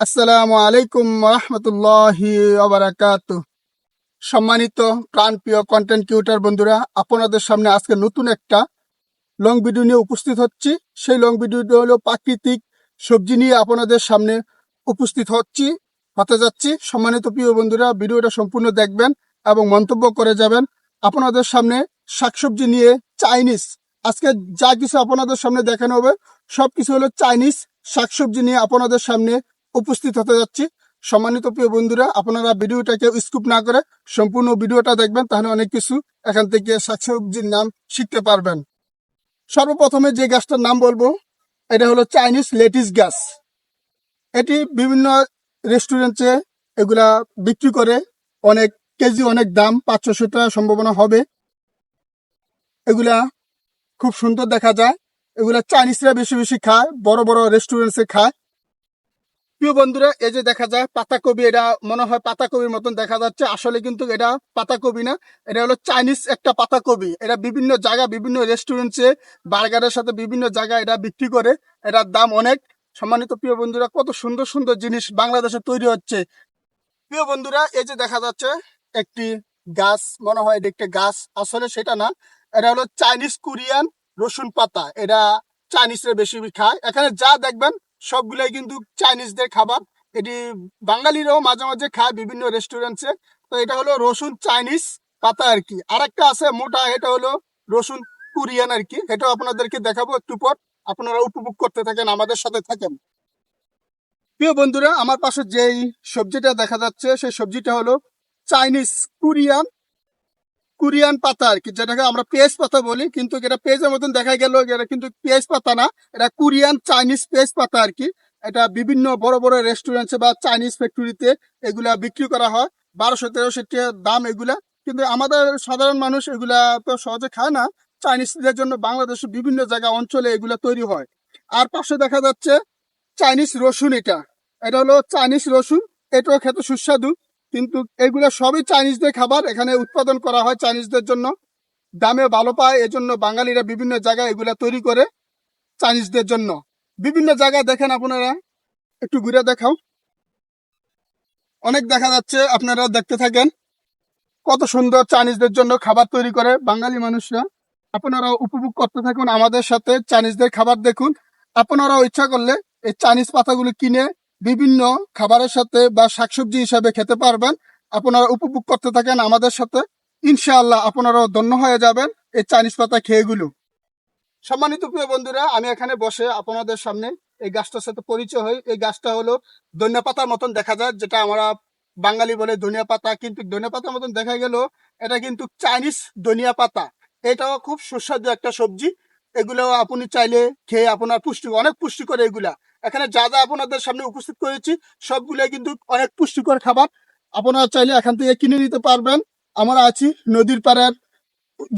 আসসালামু আলাইকুম রহমতুল্লাহি ওবারাকাতু। সম্মানিত প্রাণপ্রিয় কন্টেন্ট ক্রিয়েটর বন্ধুরা, আপনাদের সামনে আজকে নতুন একটা লং ভিডিও নিয়ে উপস্থিত হচ্ছি। সেই লং ভিডিওটি হলো প্রাকৃতিক সবজি নিয়ে আপনাদের সামনে উপস্থিত হতে যাচ্ছি। সম্মানিত প্রিয় বন্ধুরা, ভিডিওটা সম্পূর্ণ দেখবেন এবং মন্তব্য করে যাবেন। আপনাদের সামনে শাকসবজি নিয়ে চাইনিজ, আজকে যা কিছু আপনাদের সামনে দেখানো হবে সবকিছু হলো চাইনিজ শাকসবজি নিয়ে আপনাদের সামনে উপস্থিত হতে যাচ্ছি। সম্মানিত প্রিয় বন্ধুরা, আপনারা ভিডিওটাকে স্কিপ না করে সম্পূর্ণ ভিডিওটা দেখবেন, তাহলে অনেক কিছু এখান থেকে শাকসবজির নাম শিখতে পারবেন। সর্বপ্রথমে যে গাছটার নাম বলবো, এটা হলো চাইনিজ লেটিস গাছ। এটি বিভিন্ন রেস্টুরেন্টে এগুলা বিক্রি করে, অনেক কেজি অনেক দাম, 500 টাকা সম্ভাবনা হবে। এগুলা খুব সুন্দর দেখা যায়। এগুলা চাইনিজরা বেশি বেশি খায়, বড় বড় রেস্টুরেন্টে খায়। প্রিয় বন্ধুরা, এই যে দেখা যায় পাতাকপি, এটা মনে হয় পাতাকপির মতন দেখা যাচ্ছে, আসলে কিন্তু এটা পাতাকপি না, এটা হলো চাইনিজ একটা পাতাকপি। এটা বিভিন্ন জায়গা, বিভিন্ন রেস্টুরেন্টে বার্গারের সাথে বিভিন্ন জায়গায় এটা বিক্রি করে, এটার দাম অনেক। সম্মানিত প্রিয় বন্ধুরা, কত সুন্দর সুন্দর জিনিস বাংলাদেশে তৈরি হচ্ছে। প্রিয় বন্ধুরা, এই যে দেখা যাচ্ছে একটি গাছ, মনে হয় এটা একটা গাছ, আসলে সেটা না, এটা হলো চাইনিজ কোরিয়ান রসুন পাতা। এটা চাইনিজরা বেশি খায়। এখানে যা দেখবেন সবগুলাই কিন্তু চাইনিজদের খাবার। এটি বাঙালিরাও মাঝে মাঝে খায় বিভিন্ন রেস্টুরেন্টে। তো এটা হলো রসুন চাইনিজ পাতা আর কি। আর একটা আছে মোটা, এটা হলো রসুন কোরিয়ান আর কি। এটাও আপনাদেরকে দেখাবো একটু পর। আপনারা উপভোগ করতে থাকেন, আমাদের সাথে থাকেন। প্রিয় বন্ধুরা, আমার পাশে যেই সবজিটা দেখা যাচ্ছে সেই সবজিটা হলো চাইনিজ কোরিয়ান কোরিয়ান পাতা আর কি, যেটাকে আমরা পেঁয়াজ পাতা বলি, কিন্তু এটা পেঁয়াজের মতন দেখা গেল, এটা কিন্তু পেঁয়াজ পাতা না, এটা কোরিয়ান চাইনিজ পেঁয়াজ পাতা আর কি। এটা বিভিন্ন বড় বড় রেস্টুরেন্টে বা চাইনিজ ফ্যাক্টরিতে এগুলা বিক্রি করা হয়। 1200-1300 টাকা দাম এগুলা, কিন্তু আমাদের সাধারণ মানুষ এগুলা তো সহজে খায় না। চাইনিজদের জন্য বাংলাদেশের বিভিন্ন জায়গা অঞ্চলে এগুলা তৈরি হয়। আর পাশে দেখা যাচ্ছে চাইনিজ রসুন। এটা এটা হলো চাইনিজ রসুন। এটাও খেতে সুস্বাদু, কিন্তু এগুলো সবই চাইনিজদের খাবার। এখানে উৎপাদন করা হয় চাইনিজদের জন্য, দামে ভালো পায়, এজন্য বাঙালিরা বিভিন্ন জায়গায় এগুলা তৈরি করে চাইনিজদের জন্য। বিভিন্ন জায়গায় দেখেন, আপনারা একটু ঘুরে দেখাও, অনেক দেখা যাচ্ছে, আপনারা দেখতে থাকেন কত সুন্দর চাইনিজদের জন্য খাবার তৈরি করে বাঙালি মানুষরা। আপনারা উপভোগ করতে থাকুন আমাদের সাথে, চাইনিজদের খাবার দেখুন। আপনারাও ইচ্ছা করলে এই চাইনিজ পাতাগুলো কিনে বিভিন্ন খাবারের সাথে বা শাকসবজি হিসাবে খেতে পারবেন। আপনারা উপভোগ করতে থাকেন আমাদের সাথে, ইনশাআল্লাহ আপনারাও ধন্য হয়ে যাবেন এই চাইনিজ পাতা খেয়েগুলো। সম্মানিত প্রিয় বন্ধুরা, আমি এখানে বসে আপনাদের সামনে এই গাছটার সাথে পরিচয় হই। এই গাছটা হলো ধনিয়া পাতার মতন দেখা যায়, যেটা আমরা বাঙালি বলে ধনিয়া পাতা, কিন্তু ধনিয়া পাতার মতন দেখা গেল এটা কিন্তু চাইনিজ ধনিয়া পাতা। এটাও খুব সুস্বাদু একটা সবজি। এগুলো আপনি চাইলে খেয়ে আপনার অনেক পুষ্টিকর এগুলা। এখানে যা যা আপনাদের সামনে উপস্থিত করেছি সবগুলাই কিন্তু অনেক পুষ্টিকর খাবার। আপনারা চাইলে এখান থেকে কিনে নিতে পারবেন। আমরা আছি নদীর পাড়ের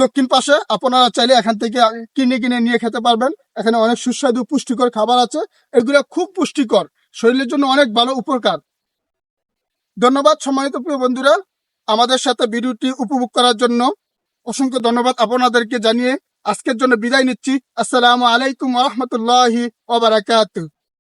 দক্ষিণ পাশে, আপনারা চাইলে এখান থেকে কিনে কিনে নিয়ে খেতে পারবেন। এখানে অনেক সুস্বাদু পুষ্টিকর খাবার আছে, এগুলো খুব পুষ্টিকর, শরীরের জন্য অনেক ভালো উপকার। ধন্যবাদ সম্মানিত প্রিয় বন্ধুরা, আমাদের সাথে ভিডিওটি উপভোগ করার জন্য অসংখ্য ধন্যবাদ আপনাদেরকে জানিয়ে আজকের জন্য বিদায় নিচ্ছি। আসসালামু আলাইকুম রহমতুল্লাহি ওয়া বারাকাতুহু।